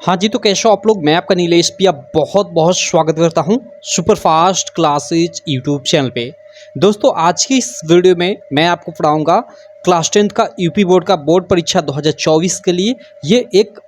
हाँ जी, तो कैसे हो आप लोग? मैं आपका नीलेश पिया बहुत बहुत स्वागत करता हूँ super fast classes YouTube channel पे। दोस्तों, आज की इस वीडियो में मैं आपको पढ़ाऊँगा क्लास 10th का यूपी बोर्ड का बोर्ड परीक्षा 2024 के लिए। ये एक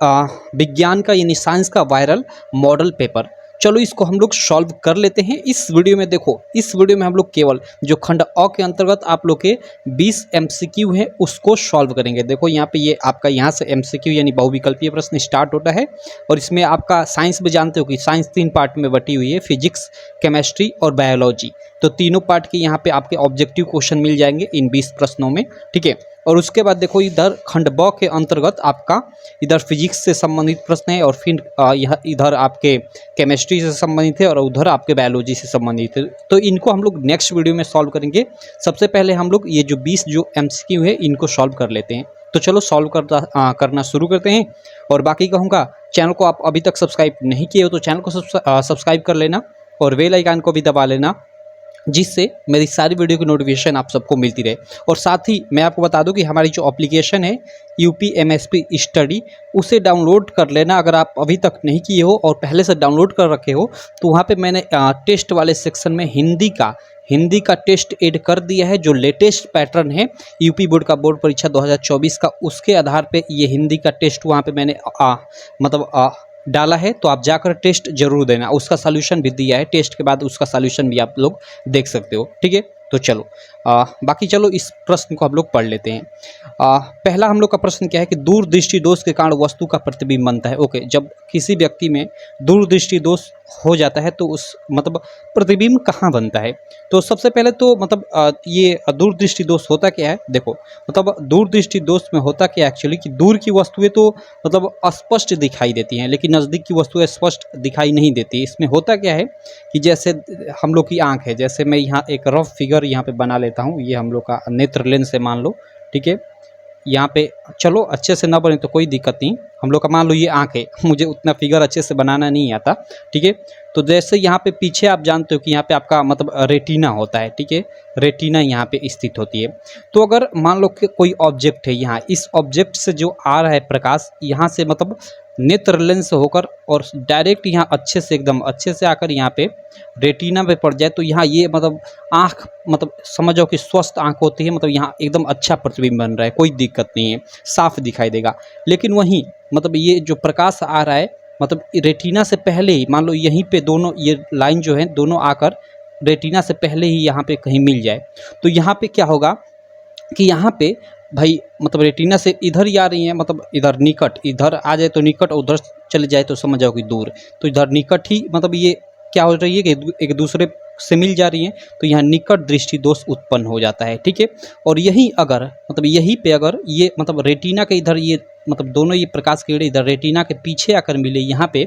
विज्ञान का यानी साइंस का वायरल मॉडल पेपर। चलो इसको हम लोग सॉल्व कर लेते हैं इस वीडियो में। देखो, इस वीडियो में हम लोग केवल जो खंड अ के अंतर्गत आप लोग के 20 एमसीक्यू हैं उसको सॉल्व करेंगे। देखो यहाँ पे ये आपका यहाँ से एमसीक्यू यानी बहुविकल्पीय प्रश्न स्टार्ट होता है और इसमें आपका साइंस में जानते हो कि साइंस 3 पार्ट में बटी हुई है, फिजिक्स, केमिस्ट्री और बायोलॉजी। तो तीनों पार्ट के यहाँ पे आपके ऑब्जेक्टिव क्वेश्चन मिल जाएंगे इन 20 प्रश्नों में, ठीक है। और उसके बाद देखो इधर खंड ब के अंतर्गत आपका इधर फिजिक्स से संबंधित प्रश्न है और फिर यह इधर आपके केमिस्ट्री से संबंधित है और उधर आपके बायोलॉजी से संबंधित है। तो इनको हम लोग नेक्स्ट वीडियो में सॉल्व करेंगे। सबसे पहले हम लोग ये जो 20 जो एमसीक्यू है इनको सॉल्व कर लेते हैं। तो चलो सॉल्व करना शुरू करते हैं। और बाकी कहूँगा, चैनल को आप अभी तक सब्सक्राइब नहीं किए हो तो चैनल को सब्सक्राइब कर लेना और बेल आइकन को भी दबा लेना, जिससे मेरी सारी वीडियो की नोटिफिकेशन आप सबको मिलती रहे। और साथ ही मैं आपको बता दूं कि हमारी जो एप्लीकेशन है यूपी एमएसपी स्टडी, उसे डाउनलोड कर लेना अगर आप अभी तक नहीं किए हो और पहले से डाउनलोड कर रखे हो। तो वहाँ पे मैंने टेस्ट वाले सेक्शन में हिंदी का टेस्ट ऐड कर दिया है। जो लेटेस्ट पैटर्न है यूपी बोर्ड का बोर्ड परीक्षा 2024 का, उसके आधार पे ये हिंदी का टेस्ट वहाँ पे मैंने डाला है। तो आप जाकर टेस्ट जरूर देना, उसका सॉल्यूशन भी दिया है। टेस्ट के बाद उसका सॉल्यूशन भी आप लोग देख सकते हो, ठीक है। तो चलो बाकी चलो इस प्रश्न को हम लोग पढ़ लेते हैं। पहला हम लोग का प्रश्न क्या है कि दूरदृष्टि दोष के कारण वस्तु का प्रतिबिंब बनता है। ओके, जब किसी व्यक्ति में दूरदृष्टि दोष हो जाता है तो उस मतलब प्रतिबिंब कहाँ बनता है? तो सबसे पहले तो ये दूरदृष्टि दोष होता क्या है? देखो, दूरदृष्टि दोष में होता क्या है एक्चुअली कि दूर की वस्तुएं तो स्पष्ट दिखाई देती हैं, लेकिन नज़दीक की वस्तुएं स्पष्ट दिखाई नहीं देती। इसमें होता क्या है कि जैसे हम लोग की आंख है, जैसे मैं यहाँ एक रफ फिगर यहाँ पे बना लेता हूँ। ये हम लोग का नेत्र लेंस से मान लो, ठीक है। यहाँ पे चलो अच्छे से ना बने तो कोई दिक्कत नहीं। हम लोग का मान लो ये आंख है, मुझे उतना फिगर अच्छे से बनाना नहीं आता, ठीक है। तो जैसे यहाँ पे पीछे आप जानते हो कि यहाँ पे आपका रेटिना होता है, ठीक है। रेटिना यहाँ पे स्थित होती है। तो अगर मान लो कि कोई ऑब्जेक्ट है यहाँ, इस ऑब्जेक्ट से जो आ रहा है प्रकाश, यहाँ से नेत्र लेंस होकर और डायरेक्ट यहाँ अच्छे से एकदम अच्छे से आकर यहाँ पे रेटिना पे पड़ जाए, तो यहाँ ये आँख समझो कि स्वस्थ आँख होती है, यहाँ एकदम अच्छा प्रतिबिंब बन रहा है, कोई दिक्कत नहीं है, साफ दिखाई देगा। लेकिन वहीं ये जो प्रकाश आ रहा है रेटिना से पहले ही, मान लो यहीं पे दोनों ये लाइन जो है दोनों आकर रेटिना से पहले ही यहाँ पे कहीं मिल जाए, तो यहाँ पे क्या होगा कि यहाँ पे भाई रेटिना से इधर ही आ रही है, इधर निकट, इधर आ जाए तो निकट, उधर चले जाए तो समझ जाओ कि दूर। तो इधर निकट ही ये क्या हो रही है कि एक दूसरे से मिल जा रही हैं, तो यहाँ निकट दृष्टि दोष उत्पन्न हो जाता है, ठीक है। और यही अगर यहीं पे अगर ये रेटिना के इधर ये दोनों ये प्रकाश किरण इधर रेटिना के पीछे आकर मिले यहाँ पे,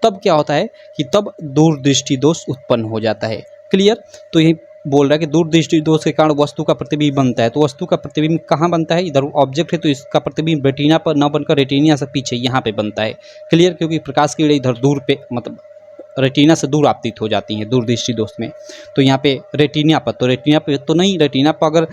तब क्या होता है कि तब दूरदृष्टि दोष उत्पन्न हो जाता है। क्लियर? तो यही बोल रहा है कि दूरदृष्टि दोष के कारण वस्तु का प्रतिबिंब बनता है। तो वस्तु का प्रतिबिंब कहाँ बनता है? इधर ऑब्जेक्ट है तो इसका प्रतिबिंब रेटिना पर न बनकर रेटिना से पीछे यहाँ पे बनता है। क्लियर? क्योंकि प्रकाश की किरणें इधर दूर पे रेटिना से दूर आपतित हो जाती हैं दूरदृष्टि दोष में। तो यहाँ पे रेटिना पर तो नहीं, रेटिना पर अगर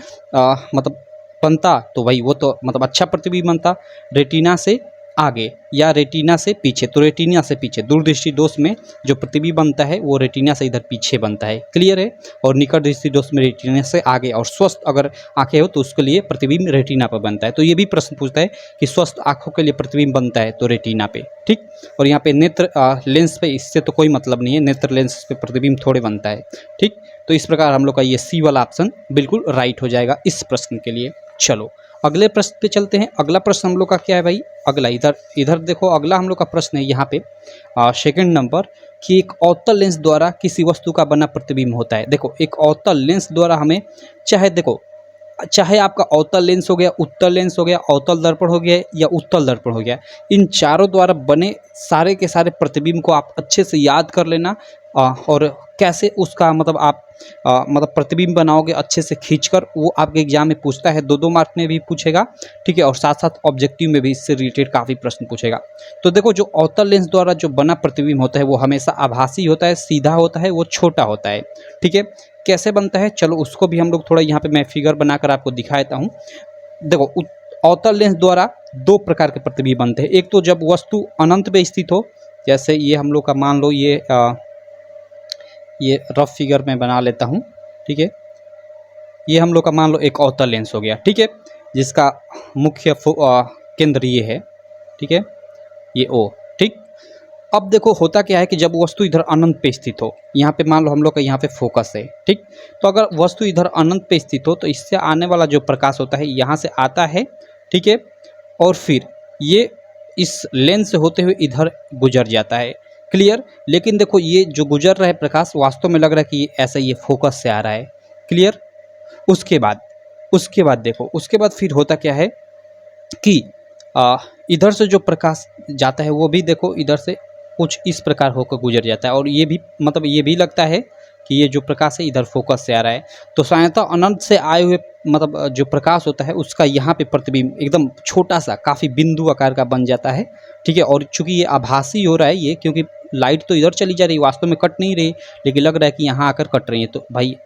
बनता तो भाई वो तो अच्छा प्रतिबिंब बनता। रेटिना से आगे या रेटिना से पीछे, तो रेटिना से पीछे दूरदृष्टि दोष में जो प्रतिबिंब बनता है वो रेटिना से इधर पीछे बनता है। क्लियर है? और निकट दृष्टि दोष में रेटिना से आगे, और स्वस्थ अगर आंखें हो तो उसके लिए प्रतिबिंब रेटिना पर बनता है। तो ये भी प्रश्न पूछता है कि स्वस्थ आंखों के लिए प्रतिबिंब बनता है तो रेटिना पे, ठीक। और यहाँ पे नेत्र लेंस पे इससे तो कोई मतलब नहीं है, नेत्र लेंस पे प्रतिबिंब थोड़े बनता है, ठीक। तो इस प्रकार हम लोग का ये सी वाला ऑप्शन बिल्कुल राइट हो जाएगा इस प्रश्न के लिए। चलो अगले प्रश्न पे चलते हैं। अगला प्रश्न हम लोग का क्या है भाई? अगला इधर देखो, अगला हम लोग का प्रश्न है यहाँ पे सेकंड नंबर कि एक अवतल लेंस द्वारा किसी वस्तु का बना प्रतिबिंब होता है। देखो, एक अवतल लेंस द्वारा हमें चाहे आपका अवतल लेंस हो गया, उत्तल लेंस हो गया, अवतल दर्पण हो गया या उत्तल दर्पण हो गया, इन चारों द्वारा बने सारे के सारे प्रतिबिंब को आप अच्छे से याद कर लेना। और कैसे उसका आप प्रतिबिंब बनाओगे अच्छे से खींचकर, वो आपके एग्जाम में पूछता है, 2-2 मार्क में भी पूछेगा, ठीक है। और साथ साथ ऑब्जेक्टिव में भी इससे रिलेटेड काफ़ी प्रश्न पूछेगा। तो देखो, जो अवतल लेंस द्वारा जो बना प्रतिबिंब होता है वो हमेशा आभासी होता है, सीधा होता है, वो छोटा होता है, ठीक है। कैसे बनता है? चलो उसको भी हम लोग थोड़ा यहाँ पे मैं फिगर बनाकर आपको दिखा देता हूँ। देखो, अवतल लेंस द्वारा दो प्रकार के प्रतिबिंब बनते हैं। एक तो जब वस्तु अनंत पे स्थित हो, जैसे ये हम लोग का मान लो ये रफ फिगर में बना लेता हूँ, ठीक है। ये हम लोग का मान लो एक अवतल लेंस हो गया, ठीक है, जिसका मुख्य केंद्र ये है, ठीक है, ये ओ, ठीक। अब देखो होता क्या है कि जब वस्तु इधर अनंत पे स्थित हो, यहाँ पे मान लो हम लोग का यहाँ पे फोकस है, ठीक। तो अगर वस्तु इधर अनंत पे स्थित हो तो इससे आने वाला जो प्रकाश होता है यहाँ से आता है, ठीक है, और फिर ये इस लेंस से होते हुए इधर गुजर जाता है, क्लियर। लेकिन देखो ये जो गुजर रहा है प्रकाश वास्तव में लग रहा है कि ऐसा ये फोकस से आ रहा है, क्लियर। उसके बाद देखो, उसके बाद फिर होता क्या है कि इधर से जो प्रकाश जाता है वो भी देखो इधर से कुछ इस प्रकार होकर गुजर जाता है, और ये भी मतलब ये भी लगता है कि ये जो प्रकाश है इधर फोकस से आ रहा है। तो साधारणतः अनंत से आए हुए मतलब जो प्रकाश होता है उसका यहाँ पे प्रतिबिंब एकदम छोटा सा काफ़ी बिंदु आकार का बन जाता है, ठीक है। और चूंकि ये आभासी हो रहा है ये, क्योंकि लाइट तो इधर चली जा रही है, वास्तव में कट नहीं रही, लेकिन लग रहा है कि यहाँ आकर कट रही है, तो भाई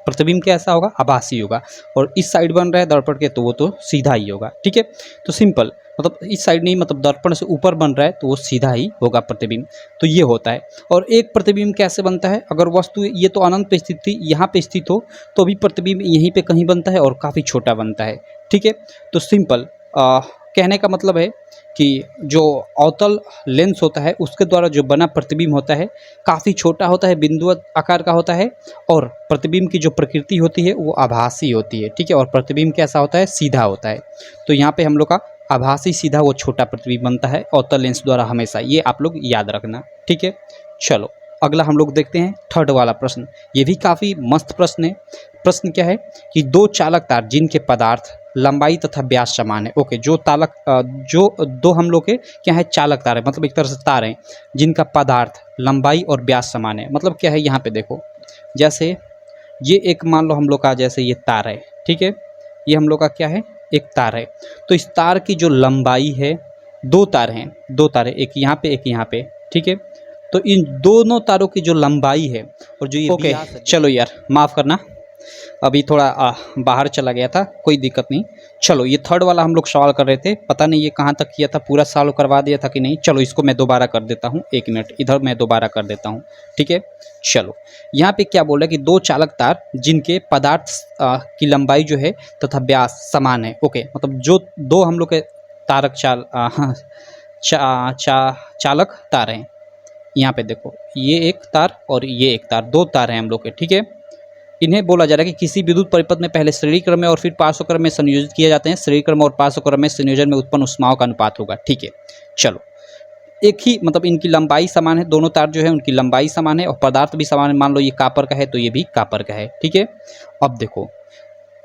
प्रतिबिंब कैसा होगा, आभासी होगा। और इस साइड बन रहा है दर्पण के तो वो तो सीधा ही होगा, ठीक है। तो सिंपल मतलब इस साइड नहीं, मतलब दर्पण से ऊपर बन रहा है तो वो सीधा ही होगा प्रतिबिंब। तो ये होता है। और एक प्रतिबिंब कैसे बनता है, अगर वस्तु ये तो अनंत पे स्थित थी, यहाँ पे स्थित हो तो भी प्रतिबिंब यहीं पे कहीं बनता है और काफ़ी छोटा बनता है, ठीक है। तो सिंपल कहने का मतलब है कि जो अवतल लेंस होता है उसके द्वारा जो बना प्रतिबिंब होता है काफ़ी छोटा होता है, बिंदु आकार का होता है, और प्रतिबिंब की जो प्रकृति होती है वो आभासी होती है, ठीक है। और प्रतिबिंब कैसा होता है, सीधा होता है। तो यहाँ पे हम लोग का आभासी सीधा वो छोटा प्रतिबिंब बनता है अवतल लेंस द्वारा हमेशा, ये आप लोग याद रखना, ठीक है। चलो अगला हम लोग देखते हैं थर्ड वाला प्रश्न। ये भी काफ़ी मस्त प्रश्न है। प्रश्न क्या है कि दो चालक तार जिनके पदार्थ लंबाई तथा व्यास समान है। ओके, जो दो हम लोग के क्या है, चालक तार है, मतलब एक तरह से तार हैं जिनका पदार्थ लंबाई और व्यास समान है। मतलब क्या है, यहाँ पे देखो, जैसे ये एक मान लो हम लोग का जैसे ये तार है, ठीक है, ये हम लोग का क्या है, एक तार है। तो इस तार की जो लंबाई है, दो तार हैं, एक यहाँ पे एक यहाँ पे, ठीक है। तो इन दोनों तारों की जो लंबाई है और जो ये ओके, चलो यार माफ़ करना, अभी थोड़ा बाहर चला गया था, कोई दिक्कत नहीं। चलो ये थर्ड वाला हम लोग सवाल कर रहे थे, पता नहीं ये कहाँ तक किया था, पूरा सॉल्व करवा दिया था कि नहीं। चलो इसको मैं दोबारा कर देता हूँ, एक मिनट इधर मैं दोबारा कर देता हूँ, ठीक है। चलो यहाँ पे क्या बोला कि दो चालक तार जिनके पदार्थ की लंबाई जो है तथा व्यास समान है। ओके, मतलब जो दो हम लोग के तारक चालक तार हैं, यहाँ पे देखो ये एक तार और ये एक तार, दो तार हैं हम लोग के, ठीक है। इन्हें बोला जा रहा है कि किसी विद्युत परिपथ में पहले श्रेणी क्रम में और फिर पार्श्व क्रम में संयोजित किए जाते हैं। श्रेणी क्रम और पार्श्व क्रम में संयोजन में उत्पन्न ऊष्माओं का अनुपात होगा, ठीक है। चलो एक ही मतलब इनकी लंबाई समान है, दोनों तार जो है उनकी लंबाई समान है और पदार्थ भी समान है। मान लो ये कापर का है तो ये भी कापर का है, ठीक है। अब देखो,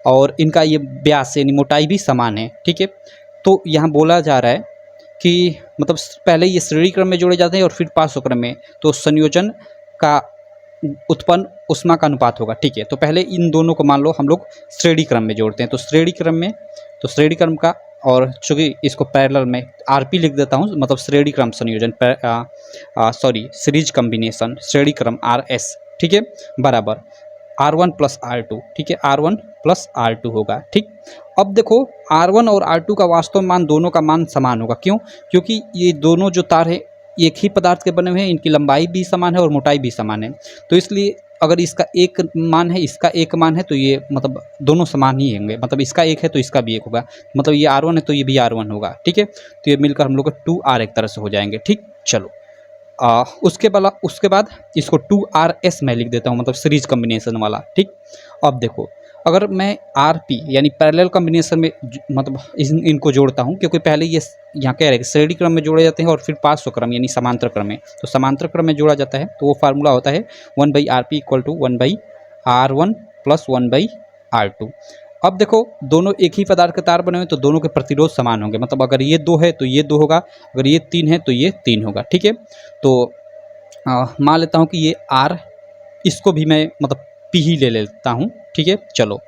और इनका ये व्यास यानी मोटाई भी समान है, ठीक है। तो यहाँ बोला जा रहा है कि मतलब पहले ये श्रेणी क्रम में जोड़े जाते हैं और फिर पार्श्व क्रम में, तो संयोजन का उत्पन्न ऊष्मा का अनुपात होगा, ठीक है। तो पहले इन दोनों को मान लो हम लोग श्रेणी क्रम में जोड़ते हैं, तो श्रेणी क्रम का, और चूँकि इसको पैरेलल में आरपी लिख देता हूँ, मतलब श्रेणी क्रम संयोजन सीरीज कम्बिनेशन श्रेणी क्रम RS, ठीक है, बराबर R1 + R2, ठीक है, R1 + R2 होगा, ठीक। अब देखो R1 और R2 का वास्तव मान दोनों का मान समान होगा, क्यों? क्योंकि ये दोनों जो तार है एक ही पदार्थ के बने हुए हैं, इनकी लंबाई भी समान है और मोटाई भी समान है। तो इसलिए अगर इसका एक मान है, इसका एक मान है, तो ये मतलब दोनों समान ही होंगे, मतलब इसका एक है तो इसका भी एक होगा, मतलब ये R1 है तो ये भी R1 होगा, ठीक है। तो ये मिलकर हम लोग को 2R एक तरह से हो जाएंगे, ठीक। चलो उसके बाद इसको 2RS मैं लिख देता हूँ, मतलब सीरीज कम्बिनेशन वाला, ठीक। अब देखो अगर मैं RP यानी पैरेलल कम्बिनेशन में मतलब इनको जोड़ता हूँ, क्योंकि पहले ये यहाँ कह रहे हैं श्रेणी क्रम में जोड़े जाते हैं और फिर पार्श्व क्रम यानी समांतर क्रम में, तो समांतर क्रम में जोड़ा जाता है तो वो फार्मूला होता है 1/RP = 1/R1 + 1/R2। अब देखो दोनों एक ही पदार्थ के तार बने हुए तो दोनों के प्रतिरोध समान होंगे, मतलब अगर ये 2 है तो ये 2 होगा, अगर ये 3 है तो ये 3 होगा, ठीक है। तो मान लेता हूँ कि ये R, इसको भी मैं मतलब P ही ले लेता हूँ, ठीक है। चलो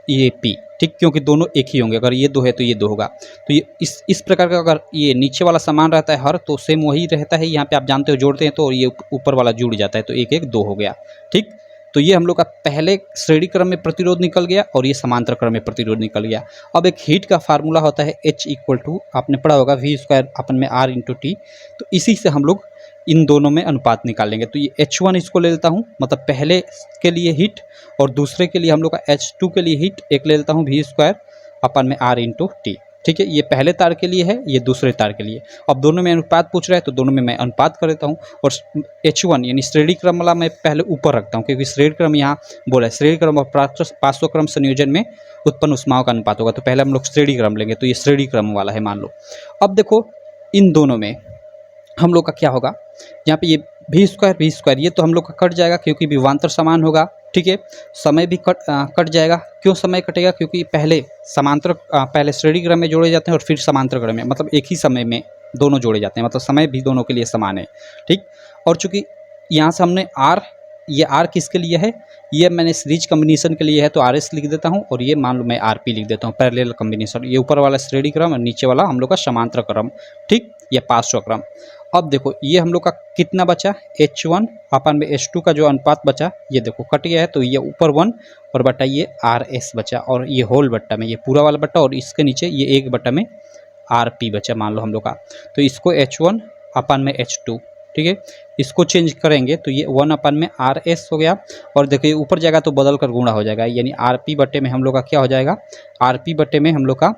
ये P, ठीक, क्योंकि दोनों एक ही होंगे, अगर ये 2 है तो ये 2 होगा। तो ये इस प्रकार का अगर ये नीचे वाला समान रहता है हर, तो सेम वही रहता है, यहाँ पे आप जानते हो जोड़ते हैं तो ये ऊपर वाला जुड़ जाता है, तो 1 1 2 हो गया, ठीक। तो ये हम लोग का पहले श्रेणी क्रम में प्रतिरोध निकल गया और ये समांतर क्रम में प्रतिरोध निकल गया। अब एक हीट का फार्मूला होता है H इक्वल टू, आपने पढ़ा होगा V स्क्वायर अपन में R इंटू टी। तो इसी से हम लोग इन दोनों में अनुपात निकालेंगे। तो ये H1 इसको ले लेता हूँ, मतलब पहले के लिए हीट, और दूसरे के लिए हम लोग का H2 के लिए हीट एक ले लेता हूँ V स्क्वायर अपन में R इंटू टी। ठीक है, ये पहले तार के लिए है, ये दूसरे तार के लिए। अब दोनों में अनुपात पूछ रहा है तो दोनों में मैं अनुपात कर देता हूँ। और H1 यानी श्रेणी क्रम वाला मैं पहले ऊपर रखता हूँ, क्योंकि श्रेणी क्रम यहाँ बोला है श्रेणी क्रम और पार्श्व क्रम संयोजन में उत्पन्न ऊष्माओं का अनुपात होगा। तो पहले हम लोग श्रेणी क्रम लेंगे, तो ये श्रेणी क्रम वाला है मान लो। अब देखो इन दोनों में हम लोग का क्या होगा, यहाँ पे ये V स्क्वायर ये तो हम लोग का कट जाएगा क्योंकि विभवांतर समान होगा। ठीक है, समय भी कट जाएगा। क्यों समय कटेगा, क्योंकि पहले समांतर पहले श्रेणी क्रम में जोड़े जाते हैं और फिर समांतर क्रम में, मतलब एक ही समय में दोनों जोड़े जाते हैं, मतलब समय भी दोनों के लिए समान है। ठीक, और चूंकि यहाँ से हमने ये R किसके लिए है, ये मैंने सीरीज कम्बिनेशन के लिए है तो RS लिख देता हूँ, और ये मान लो मैं RP लिख देता हूँ, पैरेलल कम्बिनेशन। ये ऊपर वाला श्रेणी क्रम और नीचे वाला हम लोग का समांतर क्रम। ठीक, ये पार्श्व क्रम। अब देखो ये हम लोग का कितना बचा, H1 अपन में H2 का जो अनुपात बचा ये देखो कट गया है, तो ये ऊपर 1 और बटा ये RS बचा, और ये होल बट्टा में ये पूरा वाला बट्टा, और इसके नीचे ये एक बट्टा में RP बचा मान लो हम लोग का। तो इसको H1 अपन में H2, ठीक है, इसको चेंज करेंगे तो ये 1 अपन में RS हो गया। और देखिए ऊपर जाएगा तो बदल कर गुणा हो जाएगा, यानी RP बट्टे में हम लोग का क्या हो जाएगा, RP बट्टे में हम लोग का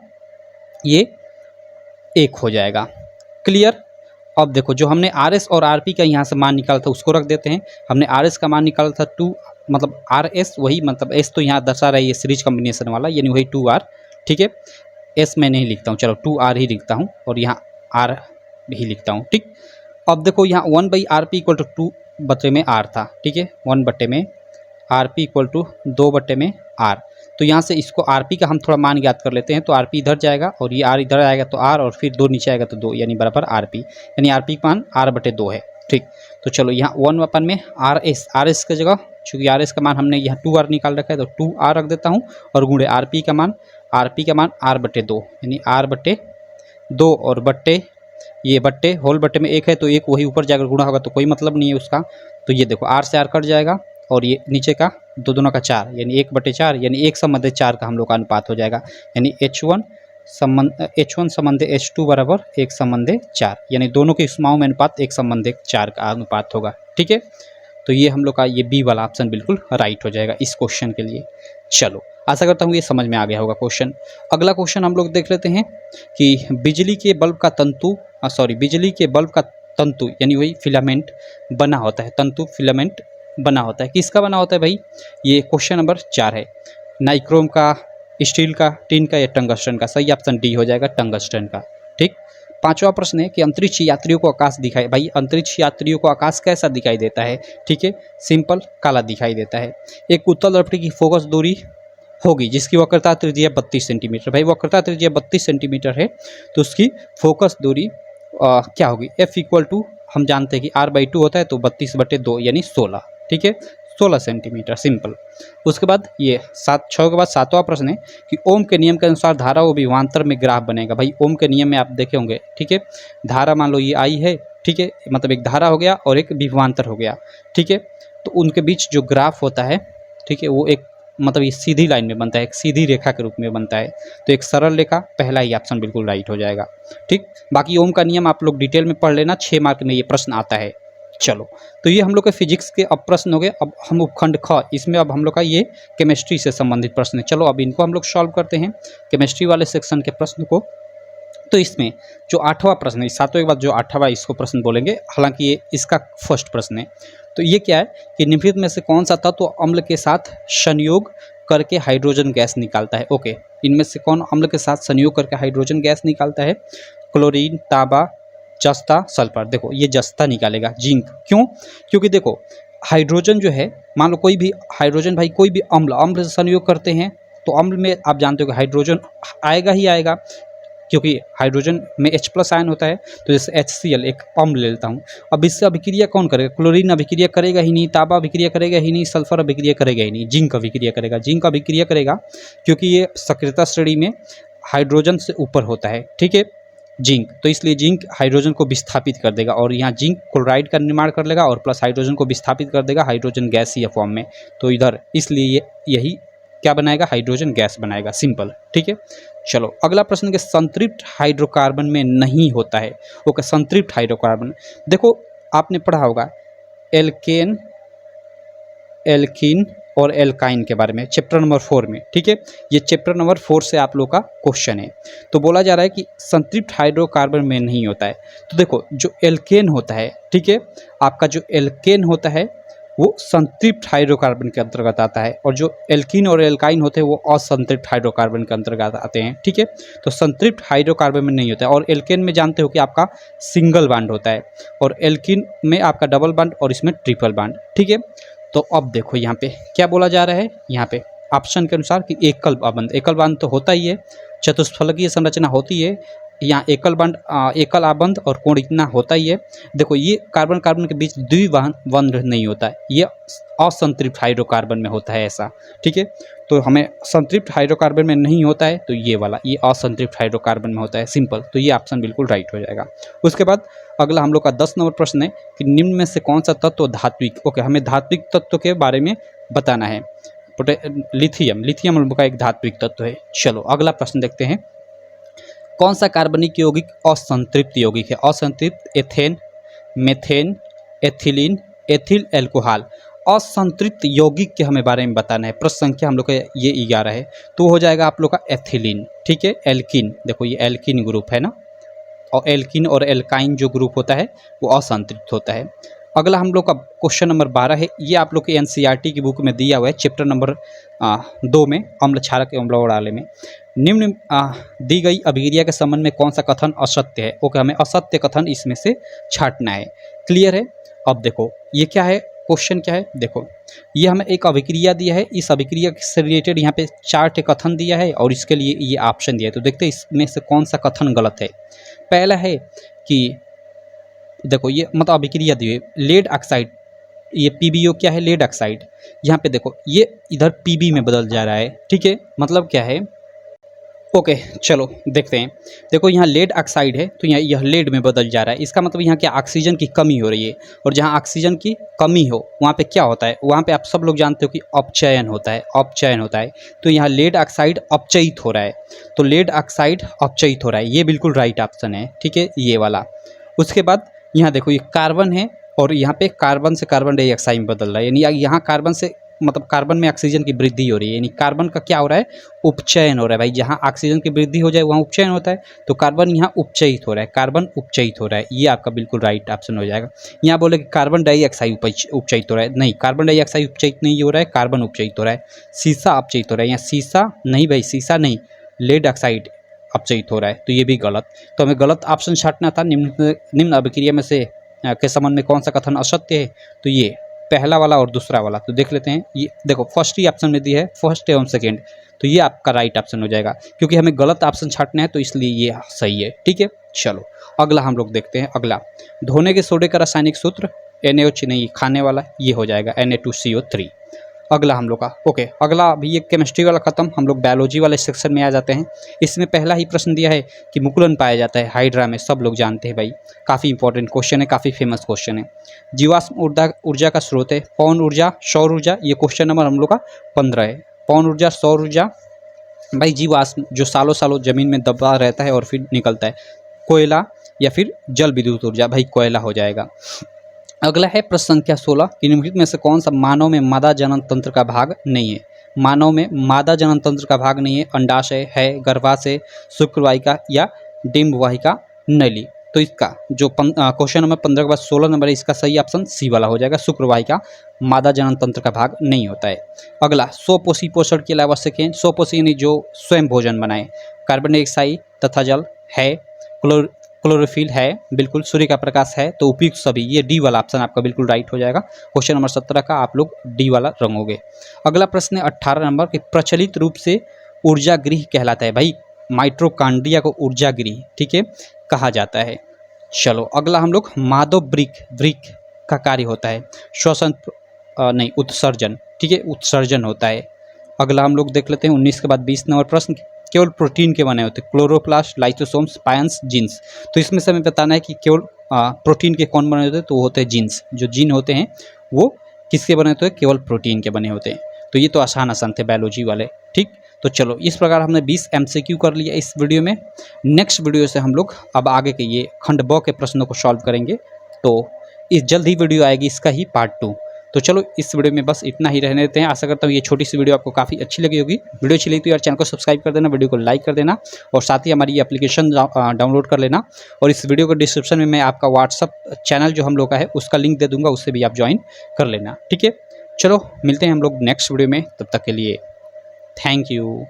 ये 1 हो जाएगा। क्लियर। अब देखो जो हमने RS और RP का यहाँ से मान निकाला था उसको रख देते हैं। हमने RS का मान निकाला था 2, मतलब RS वही, मतलब S तो यहाँ दर्शा रहा है ये सीरीज कम्बिनेशन वाला, यानी वही 2R। ठीक है, S मैं नहीं लिखता हूँ, चलो 2R ही लिखता हूँ, और यहाँ R भी लिखता हूँ। ठीक, अब देखो यहाँ 1/RP इक्वल टू 2 बटे में R था। ठीक है, 1 बटे में RP इक्वल टू 2 बटे में R। तो यहाँ से इसको RP का हम थोड़ा मान ज्ञात कर लेते हैं, तो RP इधर जाएगा और ये R इधर आएगा तो R, और फिर 2 नीचे आएगा तो 2, यानी बराबर RP, यानी RP का मान R बटे 2 है। ठीक, तो चलो यहाँ 1 अपन में RS की जगह, चूँकि RS का मान हमने यहाँ 2R निकाल रखा है तो 2R रख देता हूँ, और गुणे RP का मान R बटे 2, यानी R बटे 2, और बट्टे ये बट्टे होल बट्टे में 1 है तो 1 वही ऊपर जाकर गुणा होगा तो कोई मतलब नहीं है उसका। तो ये देखो R से R कट जाएगा, और ये नीचे का दोनों का 4, यानी 1/4, यानी 1 संबंधित 4 का हम लोग का अनुपात हो जाएगा, यानी H1 संबंधित H2 बराबर 1 संबंधित 4, यानी दोनों के ऊष्माओं में अनुपात 1 संबंधित 4 का अनुपात होगा। ठीक है, तो ये हम लोग का ये बी वाला ऑप्शन बिल्कुल राइट हो जाएगा इस क्वेश्चन के लिए। चलो आशा करता हूँ ये समझ में आ गया होगा क्वेश्चन। अगला क्वेश्चन हम लोग देख लेते हैं कि बिजली के बल्ब का तंतु यानी वही फिलामेंट बना होता है, तंतु फिलामेंट बना होता है, किसका बना होता है भाई, ये क्वेश्चन नंबर 4 है। नाइक्रोम का, स्टील का, टिन का या टंगस्टन का। सही ऑप्शन डी हो जाएगा, टंगस्टन का। ठीक, 5वां प्रश्न है कि अंतरिक्ष यात्रियों को आकाश दिखाई, भाई अंतरिक्ष यात्रियों को आकाश कैसा दिखाई देता है। ठीक है, सिंपल काला दिखाई देता है। एक उत्तल दर्पण की फोकस दूरी होगी जिसकी वक्रता त्रिज्या 32 सेंटीमीटर। भाई वक्रता त्रिज्या 32 सेंटीमीटर है तो उसकी फोकस दूरी क्या होगी, F इक्वल टू हम जानते हैं कि R/2 होता है, तो 32/2 यानी 16। ठीक है, 16 सेंटीमीटर, सिंपल। उसके बाद ये 6 के बाद 7वां प्रश्न है कि ओम के नियम के अनुसार धारा व विभवांतर में ग्राफ बनेगा। भाई ओम के नियम में आप देखे होंगे, ठीक है, धारा मान लो ये I है, ठीक है, मतलब एक धारा हो गया और एक विभवांतर हो गया। ठीक है, तो उनके बीच जो ग्राफ होता है, ठीक है, वो एक मतलब ये सीधी लाइन में बनता है, एक सीधी रेखा के रूप में बनता है, तो एक सरल रेखा, पहला ही ऑप्शन बिल्कुल राइट हो जाएगा। ठीक, बाकी ओम का नियम आप लोग डिटेल में पढ़ लेना, 6 मार्क में ये प्रश्न आता है। चलो, तो ये हम लोग के फिजिक्स के अब प्रश्न हो गए। अब हम उपखंड ख, इसमें अब हम लोग का ये केमिस्ट्री से संबंधित प्रश्न है। चलो अब इनको हम लोग सॉल्व करते हैं, केमिस्ट्री वाले सेक्शन के प्रश्न को। तो इसमें जो 8वां प्रश्न है, 7वें के बाद जो 8वां इसको प्रश्न बोलेंगे, हालांकि ये इसका फर्स्ट प्रश्न है। तो ये क्या है कि निम्नलिखित में से कौन सा तत्व अम्ल के साथ संयोग करके हाइड्रोजन गैस निकालता है। ओके, इनमें से कौन अम्ल के साथ संयोग करके हाइड्रोजन गैस निकालता है। क्लोरीन, तांबा, जस्ता, सल्फर। देखो ये जस्ता निकालेगा, जिंक। क्यों, क्योंकि देखो हाइड्रोजन जो है, मान लो कोई भी हाइड्रोजन, भाई कोई भी अम्ल से संयोग करते हैं तो अम्ल में आप जानते हो कि हाइड्रोजन आएगा ही आएगा, क्योंकि हाइड्रोजन में H+ आयन होता है। तो जैसे HCl एक अम्ल ले लेता हूँ, अब इससे अभिक्रिया कौन करेगा, क्लोरीन अभिक्रिया करेगा ही नहीं, तांबा अभिक्रिया करेगा ही नहीं, सल्फर अभिक्रिया करेगा ही नहीं, जिंक अभिक्रिया करेगा। जिंक अभिक्रिया करेगा क्योंकि ये सक्रियता श्रेणी में हाइड्रोजन से ऊपर होता है। ठीक है, जिंक, तो इसलिए जिंक हाइड्रोजन को विस्थापित कर देगा और यहाँ जिंक क्लोराइड का निर्माण कर लेगा और प्लस हाइड्रोजन को विस्थापित कर देगा हाइड्रोजन गैसीय फॉर्म में। तो इधर इसलिए यही क्या बनाएगा, हाइड्रोजन गैस बनाएगा, सिंपल। ठीक है, चलो अगला प्रश्न के संतृप्त हाइड्रोकार्बन में नहीं होता है। ओके, संतृप्त हाइड्रोकार्बन, देखो आपने पढ़ा होगा एल्केन, एल्कीन और एल्काइन के बारे में चैप्टर नंबर 4 में। ठीक है, ये चैप्टर नंबर 4 से आप लोग का क्वेश्चन है। तो बोला जा रहा है कि संतृप्त हाइड्रोकार्बन में नहीं होता है। तो देखो जो एल्केन होता है, ठीक है, आपका जो एल्केन होता है वो संतृप्त हाइड्रोकार्बन के अंतर्गत आता है और जो एल्कीन और एल्काइन होते हैं वो असंतृप्त हाइड्रोकार्बन के अंतर्गत आते हैं। ठीक है, तो संतृप्त हाइड्रोकार्बन में नहीं होता है। और एल्केन में जानते हो कि आपका सिंगल बॉन्ड होता है और एल्कीन में आपका डबल बॉन्ड और इसमें ट्रिपल बॉन्ड। ठीक है, तो अब देखो यहाँ पे क्या बोला जा रहा है, यहाँ पे ऑप्शन के अनुसार कि एकल आबंध, एकल बॉन्ड तो होता ही है, चतुष्फलकीय संरचना होती है, यहाँ एकल बॉन्ड, एकल आबंध और कोण इतना होता ही है। देखो ये कार्बन कार्बन के बीच द्विबंध नहीं होता है, ये असंतृप्त हाइड्रोकार्बन में होता है ऐसा। ठीक है, तो हमें संतृप्त हाइड्रोकार्बन में नहीं होता है, तो ये वाला ये असंतृप्त हाइड्रोकार्बन में होता है, सिंपल। तो ये ऑप्शन बिल्कुल राइट हो जाएगा। उसके बाद अगला हम लोग का 10 नंबर प्रश्न है कि निम्न में से कौन सा तत्व धात्विक, ओके, हमें धात्विक तत्व के बारे में बताना है। लिथियम, लिथियम हम लोग का एक धात्विक तत्व है। चलो अगला प्रश्न देखते हैं, कौन सा कार्बनिक यौगिक असंतृप्त यौगिक है। असंतृप्त ethane, methane, ethylene, ethyl alcohol. असंतृप्त यौगिक के हमें बारे में बताना है। प्रश्न संख्या हम लोग का ये 11 है, तो हो जाएगा आप लोग का एथिलीन। ठीक है, एल्किन, देखो ये एल्किन ग्रुप है ना, और एल्किन और एल्काइन जो ग्रुप होता है वो असंतृप्त होता है। अगला हम लोग का क्वेश्चन नंबर 12 है, ये आप लोग के एनसीईआरटी की बुक में दिया हुआ है, चैप्टर नंबर 2 में, अम्ल क्षारक एवं लवणालय में। निम्न दी गई अभिक्रिया के संबंध में कौन सा कथन असत्य है। ओके, हमें असत्य कथन इसमें से छांटना है। क्लियर है। अब देखो ये क्या है, क्वेश्चन क्या है, देखो ये हमें एक अभिक्रिया दिया है, इस अभिक्रिया से रिलेटेड यहाँ पे 4 कथन दिया है और इसके लिए ये ऑप्शन दिया है। तो देखते हैं इसमें से कौन सा कथन गलत है। पहला है कि देखो ये मतलब अभिक्रिया दी है लेड ऑक्साइड, ये पीबीओ क्या है, लेड ऑक्साइड। यहाँ पे देखो ये इधर पीबी में बदल जा रहा है। ठीक है, मतलब क्या है, ओके चलो देखते हैं। देखो यहाँ लेड ऑक्साइड है तो यहाँ यह लेड में बदल जा रहा है, इसका मतलब यहाँ क्या ऑक्सीजन की कमी हो रही है। और जहाँ ऑक्सीजन की कमी हो वहाँ पे क्या होता है, वहाँ पे आप सब लोग जानते हो कि अपचयन होता है, अपचयन होता है। तो यहाँ लेड ऑक्साइड अपचयित हो रहा है, तो लेड ऑक्साइड अपचयित हो रहा है, ये बिल्कुल राइट ऑप्शन है। ठीक है, ये वाला। उसके बाद यहाँ देखो ये कार्बन है और यहाँ पे कार्बन से कार्बन डाइऑक्साइड में बदल रहा है, यानी यहाँ कार्बन से मतलब कार्बन में ऑक्सीजन की वृद्धि हो रही है, यानी कार्बन का क्या हो रहा है, उपचयन हो रहा है। भाई जहाँ ऑक्सीजन की वृद्धि हो जाए वहाँ उपचयन होता है, तो कार्बन यहाँ उपचयित हो रहा है, कार्बन उपचयित हो रहा है, ये आपका बिल्कुल राइट ऑप्शन हो जाएगा। यहाँ बोले कि कार्बन डाइऑक्साइड उपचयित हो रहा है, नहीं, कार्बन डाइऑक्साइड उपचयित नहीं हो रहा है, कार्बन उपचयित हो रहा है। सीसा अपचयित हो रहा है, यहाँ सीसा नहीं भाई, सीसा नहीं, लेड ऑक्साइड अपचयित हो रहा है, तो ये भी गलत। तो हमें गलत ऑप्शन छांटना था। निम्न अभिक्रिया में से के संबंध में कौन सा कथन असत्य है, तो ये पहला वाला और दूसरा वाला। तो देख लेते हैं, ये देखो फर्स्ट ही ऑप्शन में दिया है, फर्स्ट एवं सेकेंड, तो ये आपका राइट ऑप्शन हो जाएगा, क्योंकि हमें गलत ऑप्शन छांटना है तो इसलिए ये सही है। ठीक है, चलो अगला हम लोग देखते हैं। अगला धोने के सोडे का रासायनिक सूत्र NaOH, नहीं खाने वाला, ये हो जाएगा Na2CO3। अगला हम लोग का ओके, अगला अभी ये केमिस्ट्री वाला खत्म, हम लोग बायोलॉजी वाले सेक्शन में आ जाते हैं। इसमें पहला ही प्रश्न दिया है कि मुकुलन पाया जाता है हाइड्रा में, सब लोग जानते हैं भाई, काफ़ी इंपॉर्टेंट क्वेश्चन है, काफ़ी फेमस क्वेश्चन है। जीवाश्म ऊर्जा का स्रोत है पवन ऊर्जा, सौर ऊर्जा, ये क्वेश्चन नंबर हम लोग का 15 है। पवन ऊर्जा, सौर ऊर्जा, भाई जीवाश्म जो सालों सालों जमीन में दबा रहता है और फिर निकलता है, कोयला या फिर जल विद्युत ऊर्जा, भाई कोयला हो जाएगा। अगला है प्रश्न संख्या 16, निम्नलिखित में से कौन सा मानव में मादा जनन तंत्र का भाग नहीं है। मानव में मादा जनन तंत्र का भाग नहीं है, अंडाशय है, गर्भाशय, शुक्रवाहिका या डिंबवाहिका नली। तो इसका जो क्वेश्चन नंबर 15 के बाद 16 नंबर है, इसका सही ऑप्शन सी वाला हो जाएगा, शुक्रवाहिका मादा जनन तंत्र का भाग नहीं होता है। अगला स्वपोषी पोषण के लिए आवश्यक है, स्वपोषी यानी जो स्वयं भोजन बनाए, कार्बन डाइऑक्साइड तथा जल है, क्लोरोफिल है, बिल्कुल, सूर्य का प्रकाश है, तो उपयुक्त सभी, ये डी वाला ऑप्शन आपका बिल्कुल राइट हो जाएगा। क्वेश्चन नंबर 17 का आप लोग डी वाला रंगोगे। अगला प्रश्न है 18 नंबर कि प्रचलित रूप से ऊर्जा गृह कहलाता है, भाई माइट्रोकांड्रिया को ऊर्जा गृह, ठीक है, कहा जाता है। चलो अगला हम लोग माधव वृक्क का कार्य होता है श्वसन, नहीं उत्सर्जन, ठीक है, उत्सर्जन होता है। अगला हम लोग देख लेते हैं 19 के बाद 20 नंबर प्रश्न केवल प्रोटीन के बने होते हैं, क्लोरोप्लास्ट, लाइसोसोम्स, पायंस, जीन्स। तो इसमें से हमें बताना है कि केवल प्रोटीन के कौन बने होते हैं, तो वो होते हैं जीन्स। जो जीन होते हैं वो किसके बने होते हैं, केवल प्रोटीन के बने होते हैं। तो ये तो आसान आसान थे बायोलॉजी वाले, ठीक। तो चलो इस प्रकार हमने 20 MCQ कर लिया इस वीडियो में। नेक्स्ट वीडियो से हम लोग अब आगे के ये खंड ब के प्रश्नों को सॉल्व करेंगे। तो इस जल्द ही वीडियो आएगी इसका ही पार्ट 2। तो चलो इस वीडियो में बस इतना ही रहने देते हैं। आशा करता हूँ ये छोटी सी वीडियो आपको काफ़ी अच्छी लगी होगी। वीडियो अच्छी लगी तो यार चैनल को सब्सक्राइब कर देना, वीडियो को लाइक कर देना और साथ ही हमारी ये एप्लीकेशन डाउनलोड कर लेना। और इस वीडियो को डिस्क्रिप्शन में मैं आपका व्हाट्सअप चैनल जो हम लोग का है उसका लिंक दे दूँगा, उससे भी आप ज्वाइन कर लेना, ठीक है। चलो मिलते हैं हम लोग नेक्स्ट वीडियो में, तब तक के लिए थैंक यू।